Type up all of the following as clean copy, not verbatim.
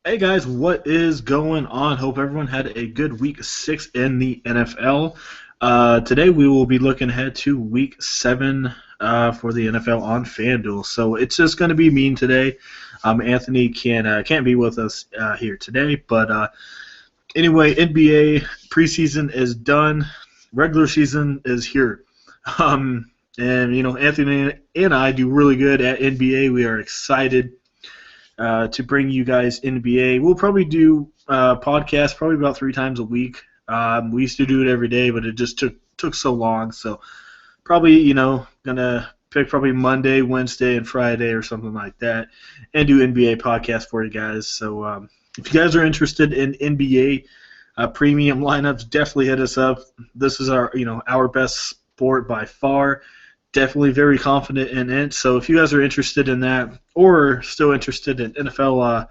Hey guys, what is going on? Hope everyone had a good week 6 in the NFL. Today we will be looking ahead to week 7 for the NFL on Fanduel. So it's just going to be me today. Anthony can't be with us here today, but anyway, NBA preseason is done. Regular season is here. And Anthony and I do really good at NBA. We are excited to bring you guys NBA. We'll probably do podcasts probably about 3 times a week. We used to do it every day, but it just took so long. So probably gonna pick probably Monday, Wednesday, and Friday or something like that, and do NBA podcast for you guys. So if you guys are interested in NBA premium lineups, definitely hit us up. This is our best sport by far. Definitely very confident in it. So if you guys are interested in that or still interested in NFL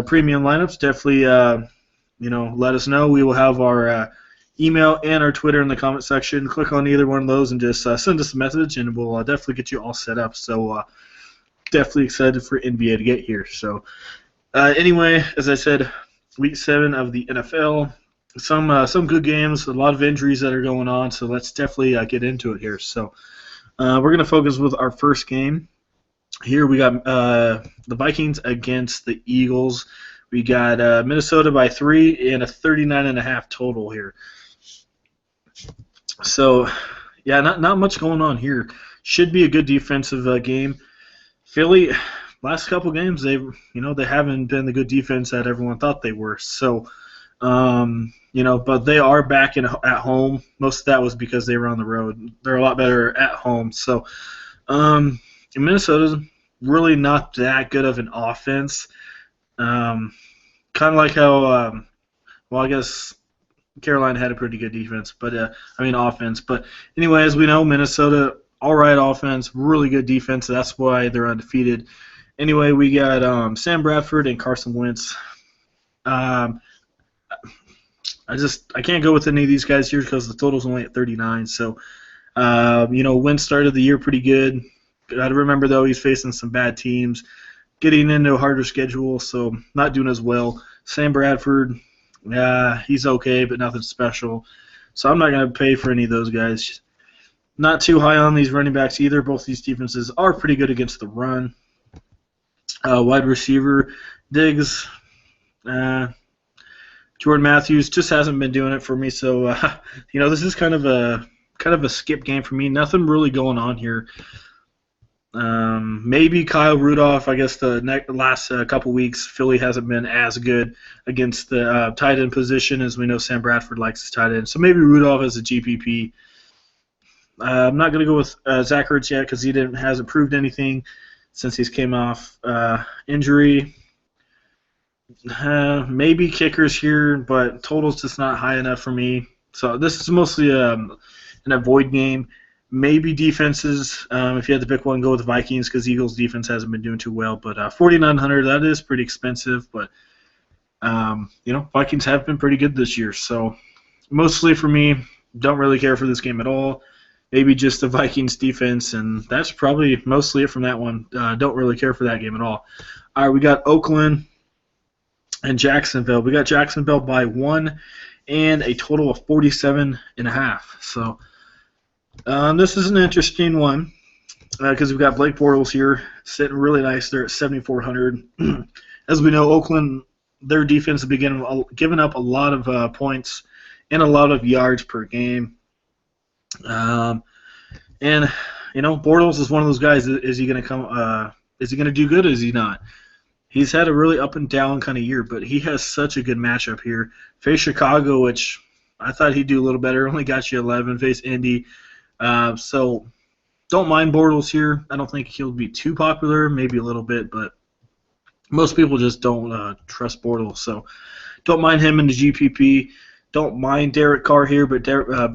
premium lineups, definitely let us know. We will have our email and our Twitter in the comment section. Click on either one of those and just send us a message, and we'll definitely get you all set up. So definitely excited for NBA to get here. So anyway, as I said, week 7 of the NFL. Some good games, a lot of injuries that are going on. So let's definitely get into it here. So. We're going to focus with our first game. Here we got the Vikings against the Eagles. We got Minnesota by 3 and a 39.5 total here. So, yeah, not much going on here. Should be a good defensive game. Philly, last couple games, they haven't been the good defense that everyone thought they were. So, but they are back at home. Most of that was because they were on the road. They're a lot better at home. So, Minnesota's really not that good of an offense. Kind of like how, I guess Carolina had a pretty good defense, but offense. But anyway, as we know, Minnesota, all right offense, really good defense. That's why they're undefeated. Anyway, we got Sam Bradford and Carson Wentz. I can't go with any of these guys here because the total's only at 39. So, Wentz started the year pretty good. Got to remember, though, he's facing some bad teams, getting into a harder schedule, so not doing as well. Sam Bradford, he's okay, but nothing special. So I'm not going to pay for any of those guys. Not too high on these running backs either. Both these defenses are pretty good against the run. Wide receiver, Diggs, Jordan Matthews just hasn't been doing it for me, so this is kind of a skip game for me. Nothing really going on here. Maybe Kyle Rudolph. I guess the last couple weeks, Philly hasn't been as good against the tight end position as we know Sam Bradford likes his tight end. So maybe Rudolph as a GPP. I'm not going to go with Zach Ertz yet because he hasn't proved anything since he's came off injury. Maybe kickers here, but total's just not high enough for me. So this is mostly an avoid game. Maybe defenses. If you had to pick one, go with the Vikings because Eagles' defense hasn't been doing too well. But 4,900, that is pretty expensive. But Vikings have been pretty good this year. So mostly for me, don't really care for this game at all. Maybe just the Vikings defense, and that's probably mostly it from that one. Don't really care for that game at all. All right, we got Oakland and Jacksonville. We got Jacksonville by 1 and a total of 47.5. So this is an interesting one because we've got Blake Bortles here sitting really nice there at 7,400. As we know, Oakland, their defense has been giving up a lot of points and a lot of yards per game. Bortles is one of those guys. Is he going to come? Is he going to do good? Or is he not? He's had a really up and down kind of year, but he has such a good matchup here. Face Chicago, which I thought he'd do a little better. Only got you 11. Face Indy. So don't mind Bortles here. I don't think he'll be too popular, maybe a little bit, but most people just don't trust Bortles. So don't mind him in the GPP. Don't mind Derek Carr here, but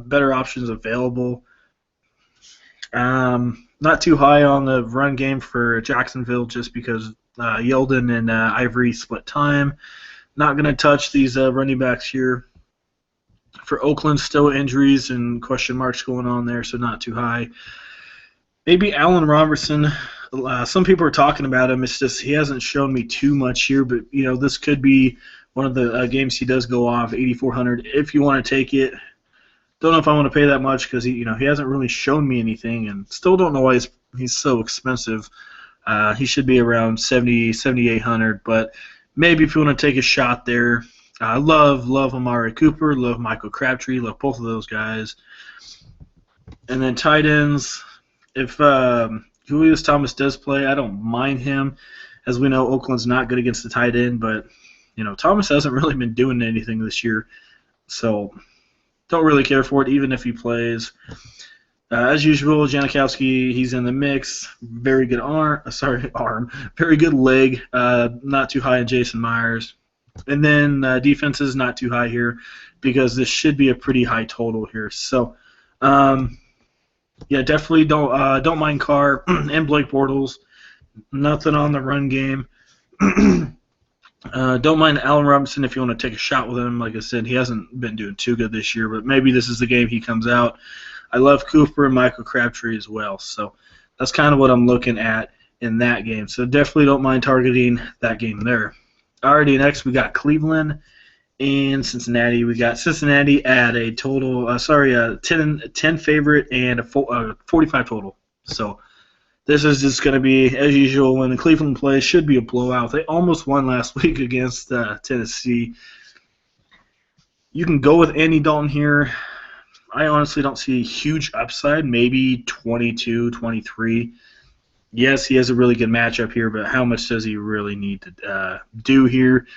better options available. Not too high on the run game for Jacksonville just because Yeldon and Ivory split time. Not going to touch these running backs here. For Oakland, still injuries and question marks going on there, so not too high. Maybe Allen Robertson. Some people are talking about him. It's just he hasn't shown me too much here, but this could be one of the games he does go off 8,400 if you want to take it. Don't know if I want to pay that much because he hasn't really shown me anything, and still don't know why he's so expensive. He should be around 7,800, but maybe if you want to take a shot there. I love Amari Cooper, love Michael Crabtree, love both of those guys. And then tight ends, if Julius Thomas does play, I don't mind him. As we know, Oakland's not good against the tight end, but Thomas hasn't really been doing anything this year, so don't really care for it, even if he plays. As usual, Janikowski, he's in the mix. Very good arm. Very good leg. Not too high in Jason Myers. And then defense is not too high here because this should be a pretty high total here. So, definitely don't mind Carr and Blake Bortles. Nothing on the run game. Don't mind Allen Robinson if you want to take a shot with him. Like I said, he hasn't been doing too good this year, but maybe this is the game he comes out. I love Cooper and Michael Crabtree as well. So that's kind of what I'm looking at in that game. So definitely don't mind targeting that game there. Alrighty, next we got Cleveland and Cincinnati. We got Cincinnati at a total, 10 favorite and a 45 total. So this is just going to be, as usual, when the Cleveland plays, should be a blowout. They almost won last week against Tennessee. You can go with Andy Dalton here. I honestly don't see a huge upside, maybe 22, 23. Yes, he has a really good matchup here, but how much does he really need to do here?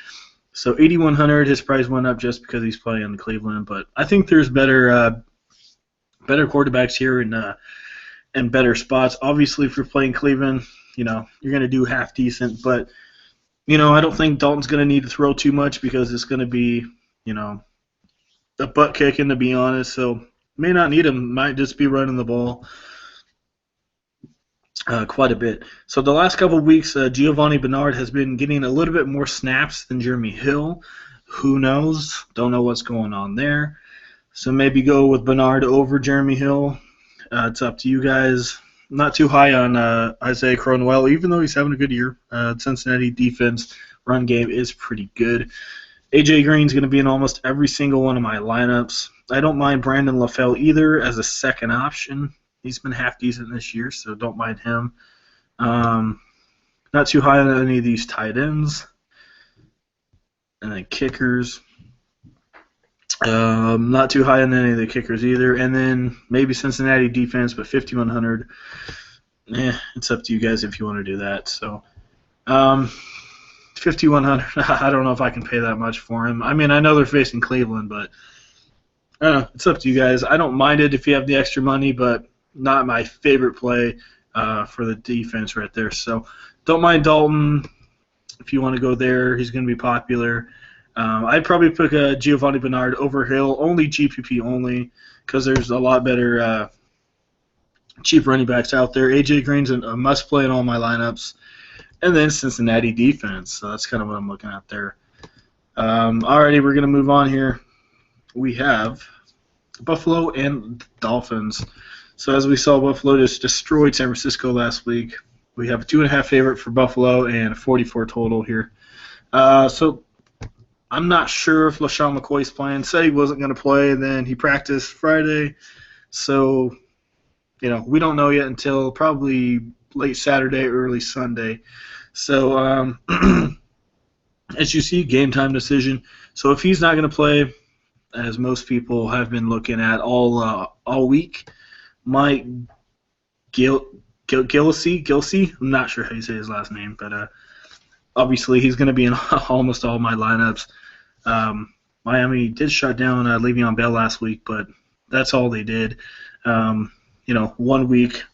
So 8,100, his price went up just because he's playing in Cleveland, but I think there's better quarterbacks here and better spots. Obviously, if you're playing Cleveland, you're going to do half decent, but I don't think Dalton's going to need to throw too much because it's going to be, a butt kicking, to be honest. So may not need him. Might just be running the ball quite a bit. So the last couple of weeks, Giovanni Bernard has been getting a little bit more snaps than Jeremy Hill. Who knows? Don't know what's going on there. So maybe go with Bernard over Jeremy Hill. It's up to you guys. Not too high on Isaiah Cronwell, even though he's having a good year. Cincinnati defense run game is pretty good. A.J. Green's going to be in almost every single one of my lineups. I don't mind Brandon LaFell either as a second option. He's been half decent this year, so don't mind him. Not too high on any of these tight ends. And then kickers. Not too high on any of the kickers either. And then maybe Cincinnati defense, but 5,100. It's up to you guys if you want to do that. So, 5,100. I don't know if I can pay that much for him. I mean, I know they're facing Cleveland, but I don't know. It's up to you guys. I don't mind it if you have the extra money, but not my favorite play for the defense right there. So don't mind Dalton if you want to go there. He's going to be popular. I'd probably pick Giovanni Bernard over Hill, only GPP only, because there's a lot better cheap running backs out there. A.J. Green's a must-play in all my lineups. And then Cincinnati defense. So that's kind of what I'm looking at there. Alrighty, we're going to move on here. We have Buffalo and Dolphins. So as we saw, Buffalo just destroyed San Francisco last week. We have a 2.5 favorite for Buffalo and a 44 total here. So I'm not sure if LaShawn McCoy's playing. Said he wasn't going to play, and then he practiced Friday. So, we don't know yet until probably late Saturday, early Sunday. So, as you see, game time decision. So if he's not going to play, as most people have been looking at all week, Mike Gilsey, I'm not sure how you say his last name, but obviously he's going to be in almost all my lineups. Miami did shut down Le'Veon Bell last week, but that's all they did. 1 week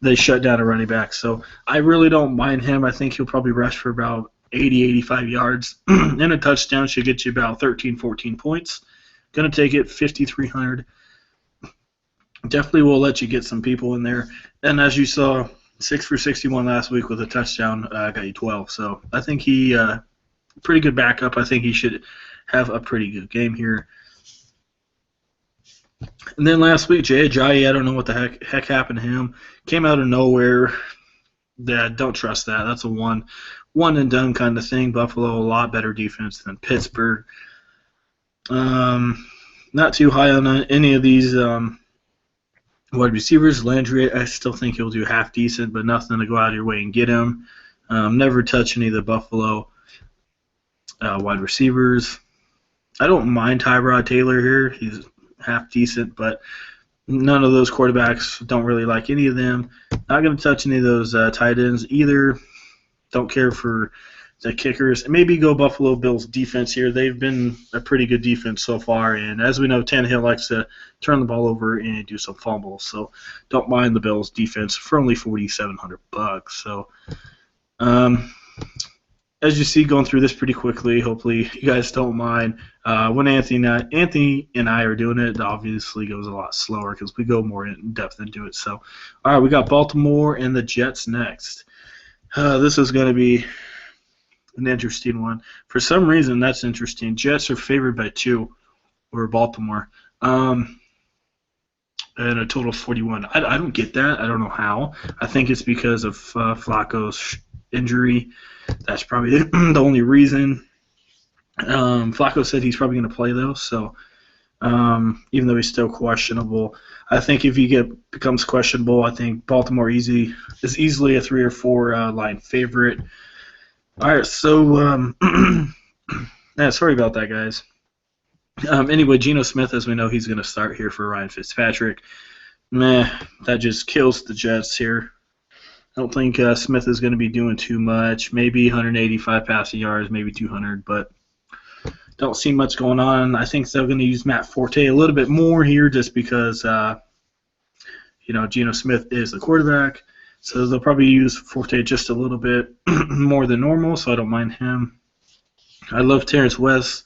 they shut down a running back. So I really don't mind him. I think he'll probably rush for about 80, 85 yards. And a touchdown should get you about 13, 14 points. Going to take it 5,300. Definitely will let you get some people in there. And as you saw, 6 for 61 last week with a touchdown got you 12. So I think he pretty good backup. I think he should have a pretty good game here. And then last week, Jay Ajayi, I don't know what the heck happened to him. Came out of nowhere. Yeah, don't trust that. That's a one and done kind of thing. Buffalo a lot better defense than Pittsburgh. Um, Not too high on any of these wide receivers. Landry, I still think he'll do half decent, but nothing to go out of your way and get him. Never touch any of the Buffalo wide receivers. I don't mind Tyrod Taylor here. He's half decent, but none of those quarterbacks, don't really like any of them. Not going to touch any of those tight ends either. Don't care for the kickers. And maybe go Buffalo Bills defense here. They've been a pretty good defense so far, and as we know, Tannehill likes to turn the ball over and do some fumbles. So don't mind the Bills defense for only $4,700. So as you see, going through this pretty quickly. Hopefully, you guys don't mind. When Anthony and I are doing it obviously goes a lot slower because we go more in depth into it. So, all right, we got Baltimore and the Jets next. This is going to be an interesting one. For some reason, that's interesting. Jets are favored by 2 over Baltimore, and a total of 41. I don't get that. I don't know how. I think it's because of Flacco's injury. That's probably the only reason. Flacco said he's probably going to play, though, so even though he's still questionable. I think if he becomes questionable, I think Baltimore is easily a 3 or 4 line favorite. All right, so yeah, sorry about that, guys. Anyway, Geno Smith, as we know, he's going to start here for Ryan Fitzpatrick. That just kills the Jets here. I don't think Smith is going to be doing too much. Maybe 185 passing yards, maybe 200, but don't see much going on. I think they're going to use Matt Forte a little bit more here just because, Geno Smith is the quarterback. So they'll probably use Forte just a little bit more than normal, so I don't mind him. I love Terrence West,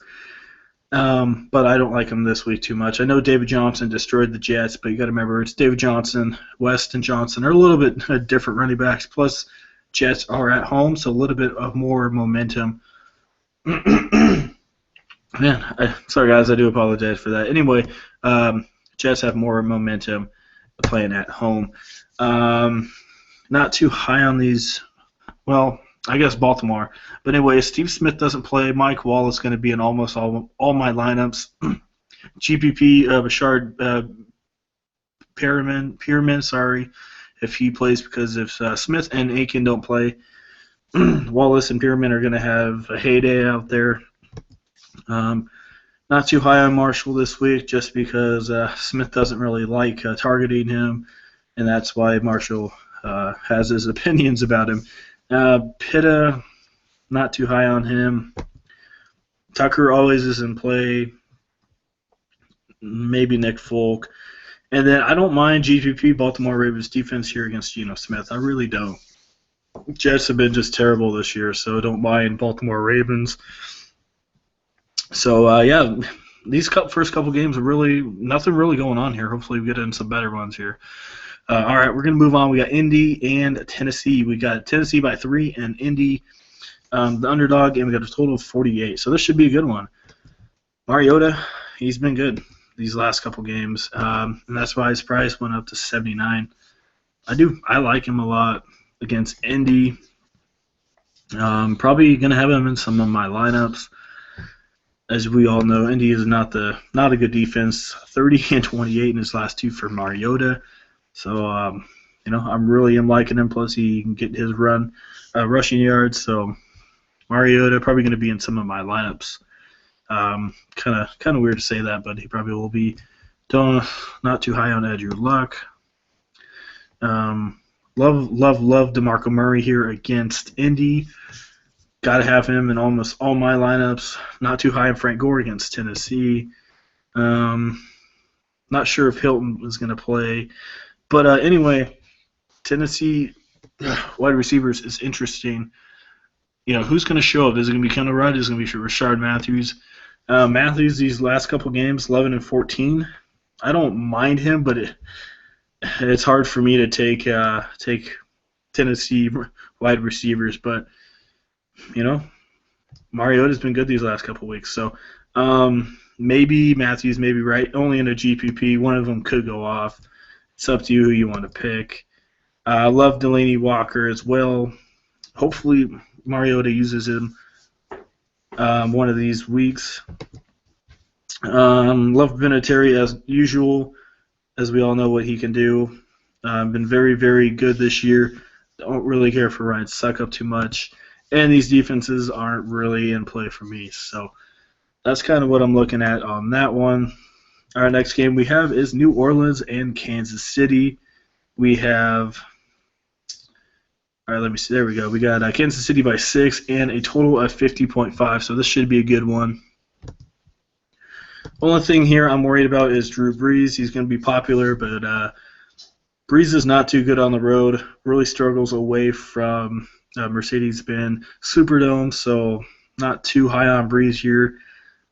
but I don't like him this week too much. I know David Johnson destroyed the Jets, but you got to remember it's David Johnson. West and Johnson are a little bit different running backs. Plus, Jets are at home, so a little bit of more momentum. Sorry guys, I do apologize for that. Anyway, Jets have more momentum playing at home. Not too high on these. Well, I guess Baltimore. But anyway, Steve Smith doesn't play. Mike Wallace is going to be in almost all my lineups. GPP, Bashard Perriman, sorry, if he plays, because if Smith and Aiken don't play, Wallace and Perriman are going to have a heyday out there. Not too high on Marshall this week just because Smith doesn't really like targeting him, and that's why Marshall has his opinions about him. Pitta, not too high on him. Tucker always is in play. Maybe Nick Folk. And then I don't mind GPP Baltimore Ravens defense here against Geno Smith. I really don't. Jets have been just terrible this year, so don't mind Baltimore Ravens. So, these first couple games are really nothing really going on here. Hopefully we get in some better ones here. All right, we're going to move on. We got Indy and Tennessee. We got Tennessee by 3 and Indy, the underdog, and we got a total of 48. So this should be a good one. Mariota, he's been good these last couple games, and that's why his price went up to 79. I like him a lot against Indy. Probably going to have him in some of my lineups. As we all know, Indy is not a good defense. 30 and 28 in his last 2 for Mariota. So, I'm really liking him. Plus, he can get his rushing yards. So, Mariota probably going to be in some of my lineups. Kind of weird to say that, but he probably will be. Not too high on Andrew Luck. Love DeMarco Murray here against Indy. Got to have him in almost all my lineups. Not too high on Frank Gore against Tennessee. Not sure if Hilton is going to play. But anyway, Tennessee wide receivers is interesting. Who's going to show up? Is it going to be Kendall Wright? Is it going to be Rashard Matthews? Matthews, these last couple games, 11 and 14. I don't mind him, but it's hard for me to take Tennessee wide receivers. But, Mariota's been good these last couple weeks. So maybe Matthews, maybe Wright. Only in a GPP. One of them could go off. It's up to you who you want to pick. I love Delaney Walker as well. Hopefully, Mariota uses him one of these weeks. Love Vinatieri as usual, as we all know what he can do. Been very, very good this year. Don't really care for Ryan Suckup too much. And these defenses aren't really in play for me. So that's kind of what I'm looking at on that one. Our next game we have is New Orleans and Kansas City. We have, all right, let me see. There we go. We got Kansas City by 6 and a total of 50.5. So this should be a good one. Only thing here I'm worried about is Drew Brees. He's going to be popular, but Brees is not too good on the road. Really struggles away from Mercedes-Benz Superdome, so not too high on Brees here.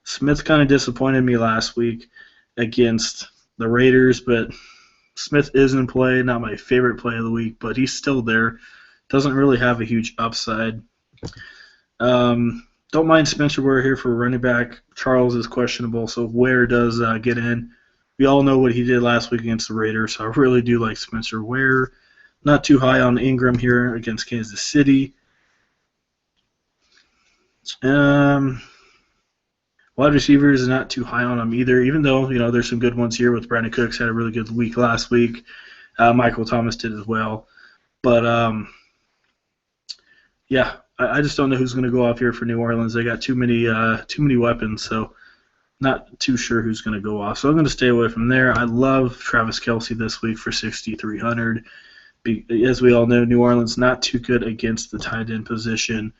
Smith kind of disappointed me last week against the Raiders, but Smith is in play. Not my favorite play of the week, but he's still there. Doesn't really have a huge upside. Don't mind Spencer Ware here for running back. Charles is questionable, so Ware does get in. We all know what he did last week against the Raiders, so I really do like Spencer Ware. Not too high on Ingram here against Kansas City. Wide receivers is not too high on him either, even though there's some good ones here with Brandon Cooks had a really good week last week. Michael Thomas did as well. But, yeah, I just don't know who's going to go off here for New Orleans. They got too many weapons, so not too sure who's going to go off. So I'm going to stay away from there. I love Travis Kelce this week for 6,300. As we all know, New Orleans not too good against the tight end position.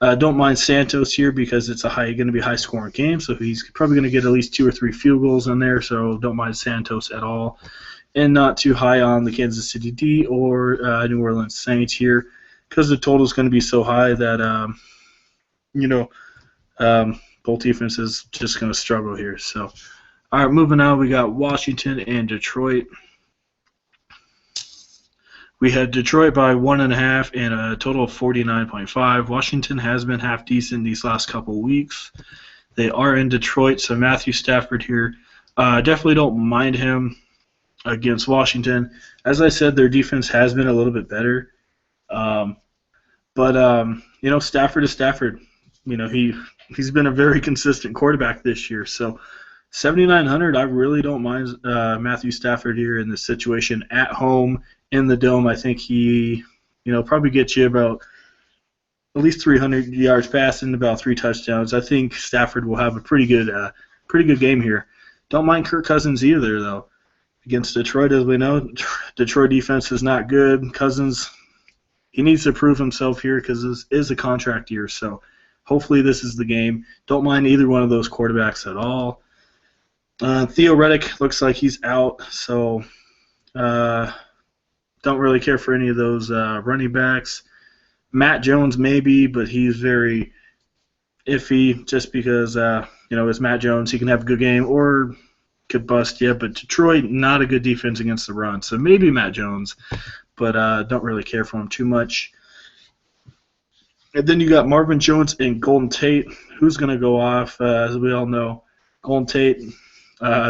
Don't mind Santos here because it's going to be a high-scoring game, so he's probably going to get at least 2 or 3 field goals in there, so don't mind Santos at all. And not too high on the Kansas City D or New Orleans Saints here because the total is going to be so high that, both defenses just going to struggle here. So, all right, moving on, we got Washington and Detroit. We had Detroit by 1.5 and a total of 49.5. Washington has been half decent these last couple weeks. They are in Detroit, so Matthew Stafford here. Definitely don't mind him against Washington. As I said, their defense has been a little bit better. But Stafford is Stafford. He's been a very consistent quarterback this year. So 7,900, I really don't mind Matthew Stafford here in this situation at home in the Dome. I think he, probably gets you about at least 300 yards passing, about 3 touchdowns. I think Stafford will have a pretty good game here. Don't mind Kirk Cousins either, though. Against Detroit, as we know, Detroit defense is not good. Cousins, he needs to prove himself here because this is a contract year. So hopefully this is the game. Don't mind either one of those quarterbacks at all. Theo Reddick looks like he's out, so don't really care for any of those running backs. Matt Jones maybe, but he's very iffy just because, it's Matt Jones. He can have a good game or could bust you, but Detroit, not a good defense against the run, so maybe Matt Jones, but don't really care for him too much. And then you got Marvin Jones and Golden Tate. Who's going to go off? As we all know, Golden Tate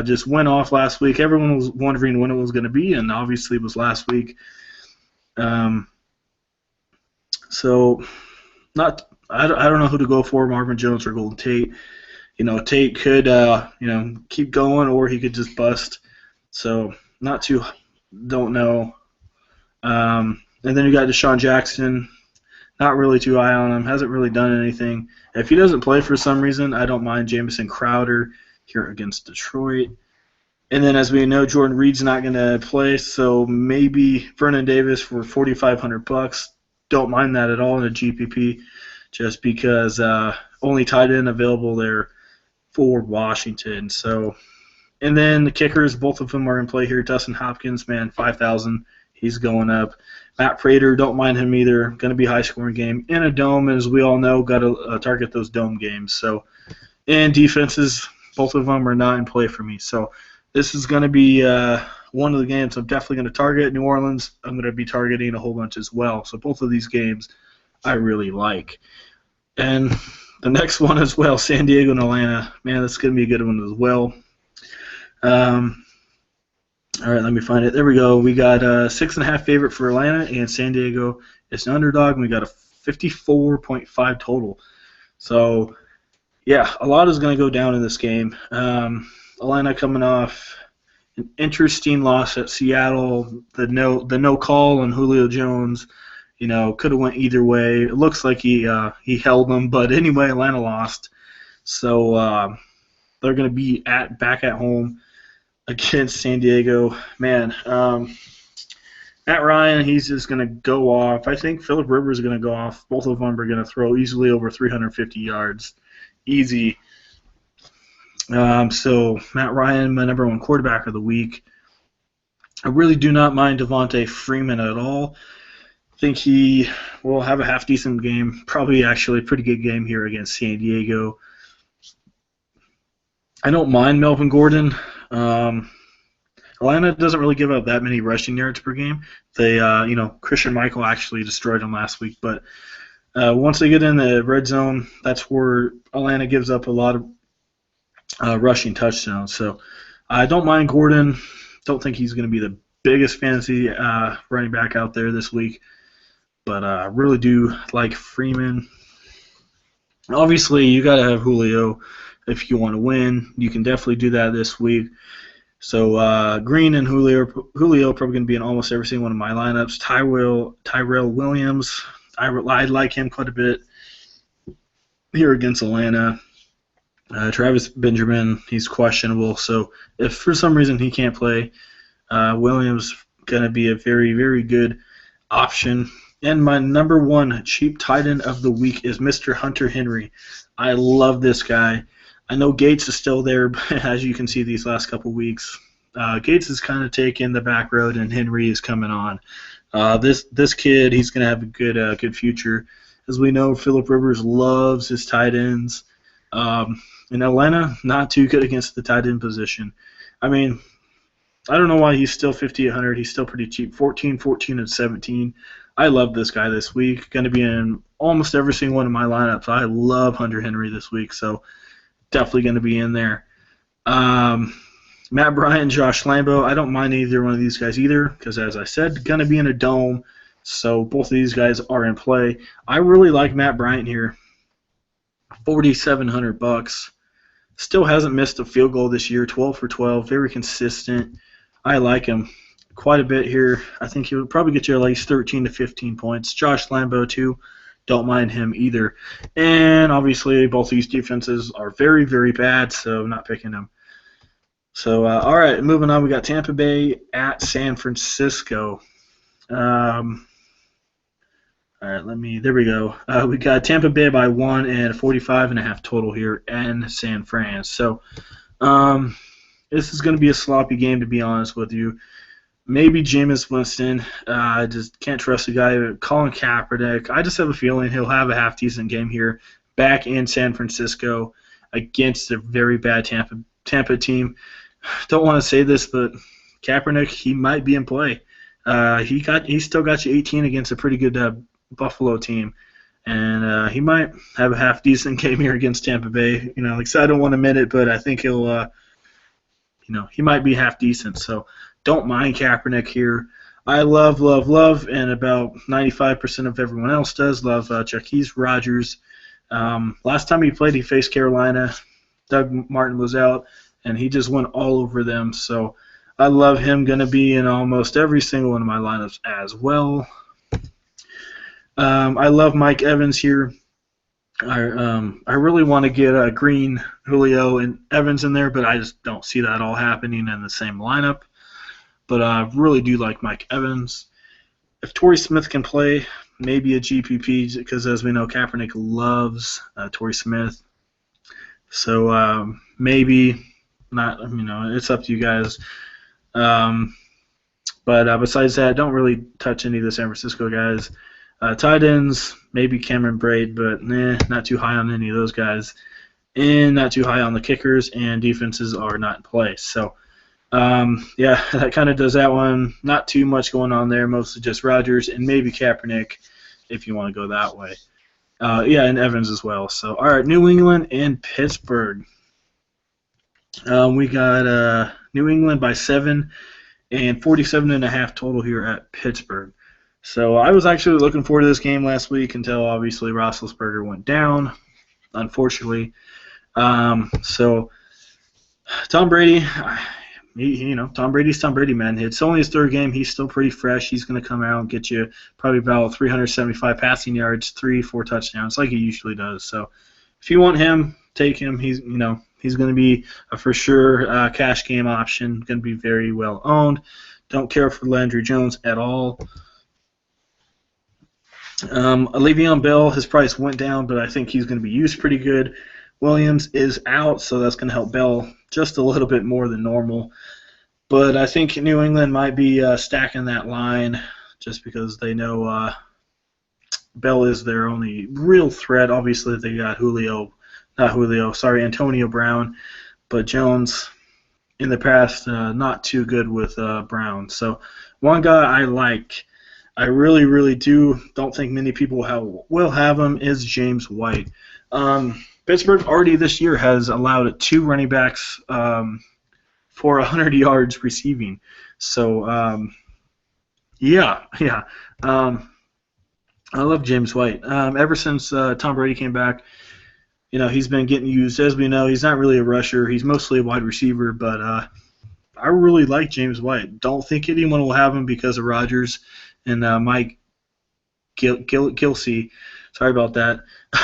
just went off last week. Everyone was wondering when it was going to be, and obviously it was last week. So I don't know who to go for, Marvin Jones or Golden Tate. Tate could, keep going, or he could just bust. So don't know. And then you got Deshaun Jackson. Not really too high on him. Hasn't really done anything. If he doesn't play for some reason, I don't mind Jamison Crowder here against Detroit. And then, as we know, Jordan Reed's not going to play, so maybe Vernon Davis for $4,500. Don't mind that at all in a GPP, just because only tight end available there for Washington. So, and then the kickers, both of them are in play here. Dustin Hopkins, man, 5,000. He's going up. Matt Prater, don't mind him either. Going to be a high-scoring game in a dome, as we all know. Got to target those dome games. So, and defenses, both of them are not in play for me. So, this is going to be one of the games I'm definitely going to target. New Orleans, I'm going to be targeting a whole bunch as well. So, both of these games I really like. And the next one as well, San Diego and Atlanta. Man, that's going to be a good one as well. All right, let me find it. There we go. We got 6.5 favorite for Atlanta, and San Diego is an underdog, and we got a 54.5 total. So, yeah, a lot is going to go down in this game. Atlanta coming off an interesting loss at Seattle. The no call on Julio Jones, could have went either way. It looks like he held them, but anyway, Atlanta lost. So they're going to be back at home against San Diego. Man, Matt Ryan, he's just going to go off. I think Phillip Rivers is going to go off. Both of them are going to throw easily over 350 yards. Easy. So Matt Ryan, my number one quarterback of the week. I really do not mind Devontae Freeman at all. I think he will have a half-decent game, probably actually a pretty good game here against San Diego. I don't mind Melvin Gordon. Atlanta doesn't really give up that many rushing yards per game. They, Christian Michael actually destroyed them last week, but once they get in the red zone, that's where Atlanta gives up a lot of rushing touchdowns. So I don't mind Gordon. Don't think he's going to be the biggest fantasy running back out there this week, but I really do like Freeman. Obviously, you got to have Julio if you want to win. You can definitely do that this week. So Green and Julio probably going to be in almost every single one of my lineups. Tyrell Williams, I like him quite a bit here against Atlanta. Travis Benjamin, he's questionable. So if for some reason he can't play, Williams going to be a very, very good option. And my number one cheap tight end of the week is Mr. Hunter Henry. I love this guy. I know Gates is still there, but as you can see these last couple weeks, Gates is kind of taking the back road, and Henry is coming on. This kid, he's going to have a good future. As we know, Phillip Rivers loves his tight ends. In Atlanta, not too good against the tight end position. I mean, I don't know why he's still 5,800. He's still pretty cheap. 14, 14, and 17. I love this guy this week. Going to be in almost every single one of my lineups. I love Hunter Henry this week, so definitely going to be in there. Matt Bryant, Josh Lambo. I don't mind either one of these guys either because, as I said, going to be in a dome, so both of these guys are in play. I really like Matt Bryant here. $4,700. Still hasn't missed a field goal this year. 12 for 12. Very consistent. I like him quite a bit here. I think he'll probably get you at least 13 to 15 points. Josh Lambo, too. Don't mind him either. And obviously, both these defenses are very, very bad, so not picking them. So, all right, moving on. We got Tampa Bay at San Francisco. All right, there we go. We got Tampa Bay by 1 and 45.5 total here in San Fran. So this is going to be a sloppy game, to be honest with you. Maybe Jameis Winston. I just can't trust the guy. Colin Kaepernick. I just have a feeling he'll have a half-decent game here back in San Francisco against a very bad Tampa team. Don't want to say this, but Kaepernick, he might be in play. He still got you 18 against a pretty good Buffalo team, and he might have a half-decent game here against Tampa Bay. Like I said, I don't want to admit it, but I think he'll, he might be half-decent. So don't mind Kaepernick here. I love, and about 95% of everyone else does love Jaquez Rodgers. Last time he played, he faced Carolina. Doug Martin was out, and he just went all over them. So I love him. Going to be in almost every single one of my lineups as well. I love Mike Evans here. I really want to get Green, Julio, and Evans in there, but I just don't see that all happening in the same lineup. But I really do like Mike Evans. If Torrey Smith can play, maybe a GPP, because as we know, Kaepernick loves Torrey Smith. So maybe not. It's up to you guys. But besides that, don't really touch any of the San Francisco guys. Tight ends, maybe Cameron Braid, but not too high on any of those guys. And not too high on the kickers, and defenses are not in place. So, that kind of does that one. Not too much going on there, mostly just Rodgers and maybe Kaepernick if you want to go that way. And Evans as well. So, all right, New England and Pittsburgh. We got New England by 7 and 47.5 total here at Pittsburgh. So I was actually looking forward to this game last week until obviously Roethlisberger went down, unfortunately. So Tom Brady, Tom Brady's Tom Brady, man. It's only his third game. He's still pretty fresh. He's going to come out and get you probably about 375 passing yards, 3-4 touchdowns, like he usually does. So if you want him, take him. He's going to be a for sure cash game option. Going to be very well owned. Don't care for Landry Jones at all. Le'Veon Bell, his price went down, but I think he's going to be used pretty good. Williams is out, so that's going to help Bell just a little bit more than normal. But I think New England might be stacking that line just because they know Bell is their only real threat. Obviously, they got Antonio Brown, but Jones in the past not too good with Brown. So one guy I like, I really, really don't think many people will have him, is James White. Pittsburgh already this year has allowed 2 running backs for 100 yards receiving. So, yeah. I love James White. Ever since Tom Brady came back, he's been getting used. As we know, he's not really a rusher. He's mostly a wide receiver, but I really like James White. Don't think anyone will have him because of Rodgers and Mike Gilsey. Sorry about that.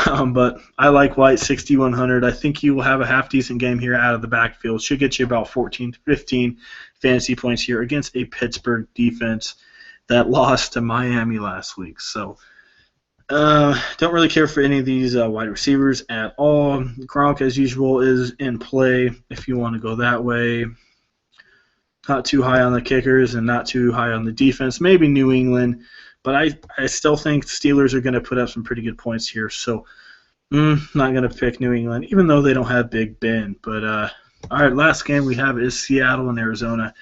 But I like White, 6,100. I think he will have a half-decent game here out of the backfield. Should get you about 14 to 15 fantasy points here against a Pittsburgh defense that lost to Miami last week. So don't really care for any of these wide receivers at all. Gronk, as usual, is in play if you want to go that way. Not too high on the kickers and not too high on the defense. Maybe New England. But I still think the Steelers are going to put up some pretty good points here. So not going to pick New England, even though they don't have Big Ben. But, all right, last game we have is Seattle and Arizona.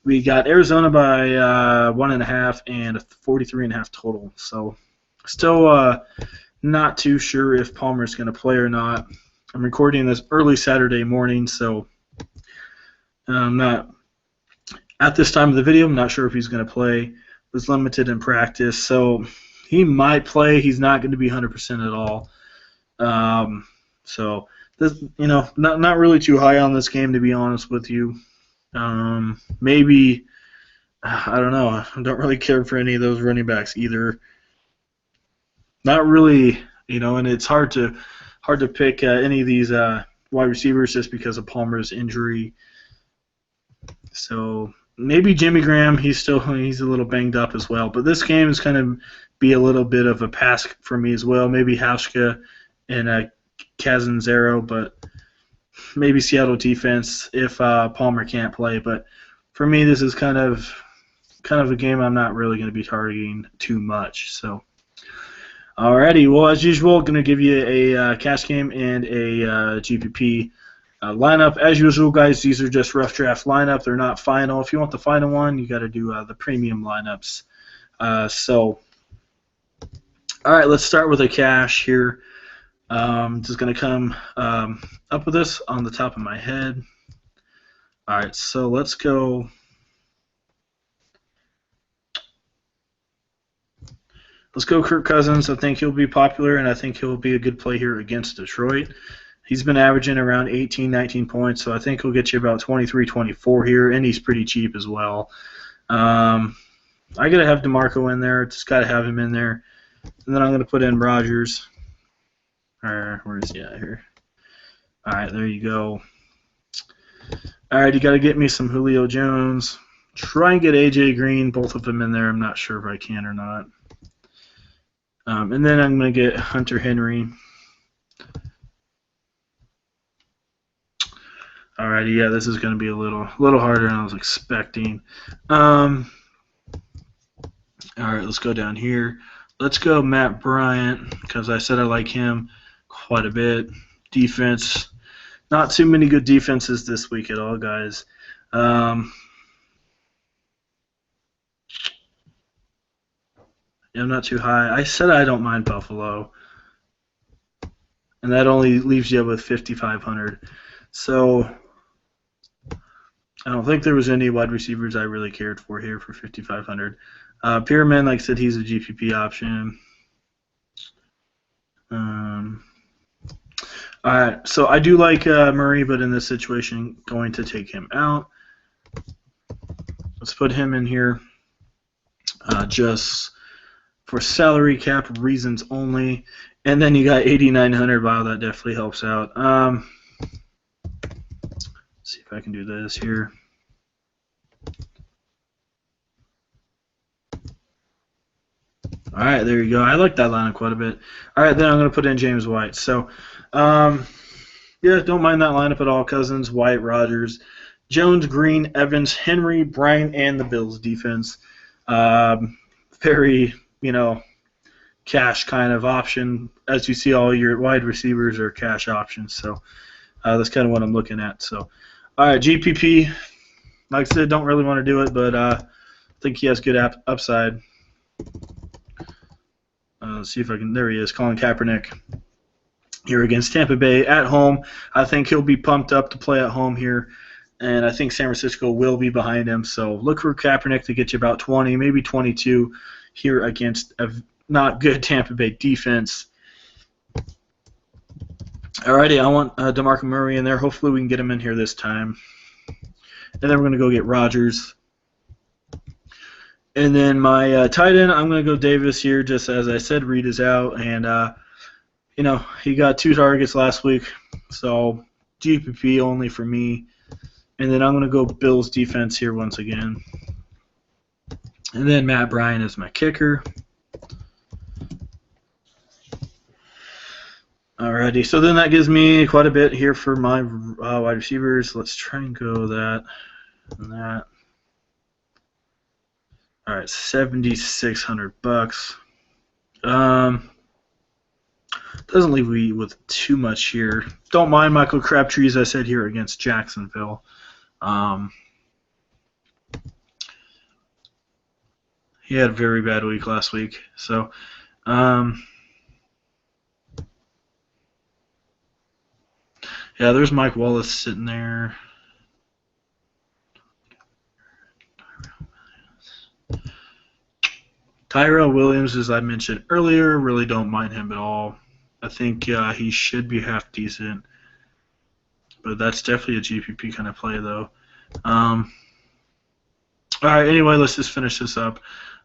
We got Arizona by 1.5 and a 43.5 total. So still not too sure if Palmer's going to play or not. I'm recording this early Saturday morning, so I'm not at this time of the video. I'm not sure if he's going to play. Was limited in practice, so he might play. He's not going to be 100% at all. So this, not really too high on this game, to be honest with you. Maybe I don't know. I don't really care for any of those running backs either. Not really, and it's hard to pick any of these wide receivers just because of Palmer's injury. So maybe Jimmy Graham, he's a little banged up as well. But this game is going to be a little bit of a pass for me as well. Maybe Hauschka and Catanzaro, but maybe Seattle defense if Palmer can't play. But for me, this is kind of a game I'm not really going to be targeting too much. So, alrighty. Well, as usual, going to give you a cash game and a GPP. Lineup, as usual, guys, these are just rough draft lineup. They're not final. If you want the final one, you got to do the premium lineups. All right, let's start with a cash here. Just going to come up with this on the top of my head. All right, so let's go. Let's go Kirk Cousins. I think he'll be popular, and I think he'll be a good play here against Detroit. He's been averaging around 18, 19 points, so I think he'll get you about 23, 24 here, and he's pretty cheap as well. I got to have DeMarco in there. Just got to have him in there. And then I'm going to put in Rodgers. Where's he at here? All right, there you go. All right, you got to get me some Julio Jones. Try and get A.J. Green, both of them in there. I'm not sure if I can or not. And then I'm going to get Hunter Henry. Alrighty, yeah, this is going to be a little harder than I was expecting. All right, let's go down here. Let's go Matt Bryant, because I said I like him quite a bit. Defense, not too many good defenses this week at all, guys. Yeah, I'm not too high. I said I don't mind Buffalo, and that only leaves you with 5,500. So I don't think there was any wide receivers I really cared for here for 5,500. Pyramid, like I said, he's a GPP option. All right, so I do like Murray, but in this situation, going to take him out. Let's put him in here just for salary cap reasons only. And then you got 8,900. Wow, that definitely helps out. See if I can do this here. All right, there you go. I like that lineup quite a bit. All right, then I'm going to put in James White. So, yeah, don't mind that lineup at all. Cousins, White, Rodgers, Jones, Green, Evans, Henry, Bryant, and the Bills defense. Very, cash kind of option. As you see, all your wide receivers are cash options. So that's kind of what I'm looking at. So, all right, GPP. Like I said, don't really want to do it, but I think he has good upside. Let's see if I can. There he is, Colin Kaepernick. Here against Tampa Bay at home. I think he'll be pumped up to play at home here, and I think San Francisco will be behind him. So look for Kaepernick to get you about 20, maybe 22 here against a not good Tampa Bay defense. Alrighty, I want DeMarco Murray in there. Hopefully we can get him in here this time. And then we're going to go get Rodgers. And then my tight end, I'm going to go Davis here, just as I said. Reed is out, and he got 2 targets last week, so GPP only for me. And then I'm going to go Bills defense here once again. And then Matt Bryan is my kicker. Alrighty, so then that gives me quite a bit here for my wide receivers. Let's try and go that and that. All right, $7,600. Doesn't leave me with too much here. Don't mind Michael Crabtree, as I said here against Jacksonville. He had a very bad week last week, so. Yeah, there's Mike Wallace sitting there. Tyrell Williams, as I mentioned earlier, really don't mind him at all. I think he should be half decent, but that's definitely a GPP kind of play, though. All right, anyway, let's just finish this up.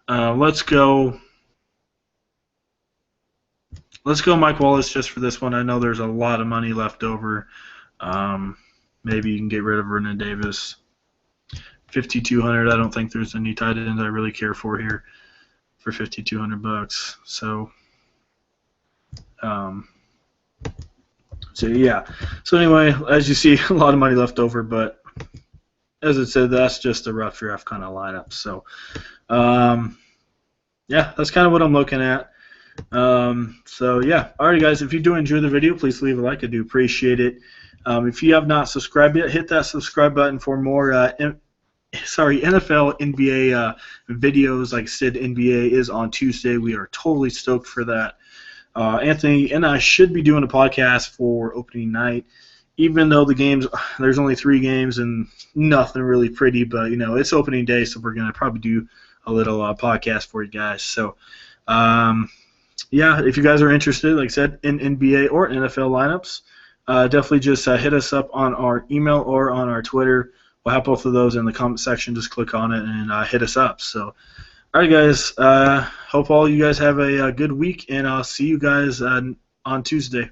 Let's go Mike Wallace just for this one. I know there's a lot of money left over. Maybe you can get rid of Vernon Davis. 5,200. I don't think there's any tight ends I really care for here for $5,200. So yeah. So anyway, as you see, a lot of money left over, but as I said, that's just a rough draft kind of lineup. So yeah, that's kind of what I'm looking at. So yeah, alright guys, if you do enjoy the video, please leave a like. I do appreciate it. If you have not subscribed yet, hit that subscribe button for more NFL, NBA videos. Like I said, NBA is on Tuesday. We are totally stoked for that. Anthony and I should be doing a podcast for opening night, even though there's only 3 games and nothing really pretty, but it's opening day, so we're gonna probably do a little podcast for you guys. So yeah, if you guys are interested, like I said, in NBA or NFL lineups, definitely just hit us up on our email or on our Twitter. We'll have both of those in the comment section. Just click on it and hit us up. So, all right, guys. Hope all you guys have a good week, and I'll see you guys on Tuesday.